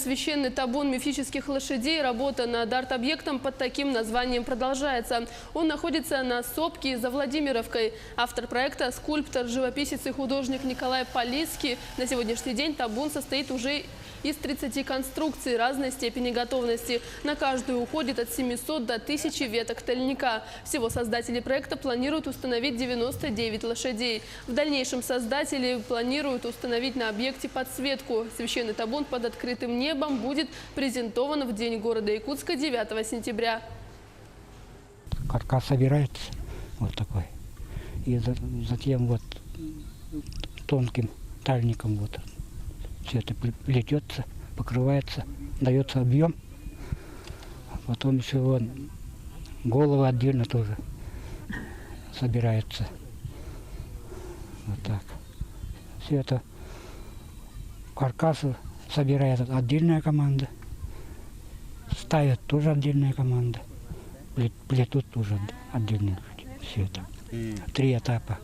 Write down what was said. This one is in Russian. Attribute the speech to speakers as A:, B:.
A: Священный табун мифических лошадей. Работа над арт-объектом под таким названием продолжается. Он находится на сопке за Владимировкой. Автор проекта – скульптор, живописец и художник Николай Полиский. На сегодняшний день табун состоит уже из 30 конструкций разной степени готовности. На каждую уходит от 700 до 1000 веток тольника. Всего создатели проекта планируют установить 99 лошадей. В дальнейшем создатели планируют установить на объекте подсветку. Священный табун под открытым небом будет презентован в День города Якутска 9 сентября.
B: Каркас собирается вот такой. И затем вот тонким тальником вот все это плетется, покрывается, дается объем. Потом еще вон головы отдельно тоже собирается. Вот так. Все это каркасы собирает отдельная команда. Ставят тоже отдельная команда. Плетут тоже отдельные люди. Все это. 3 этапа.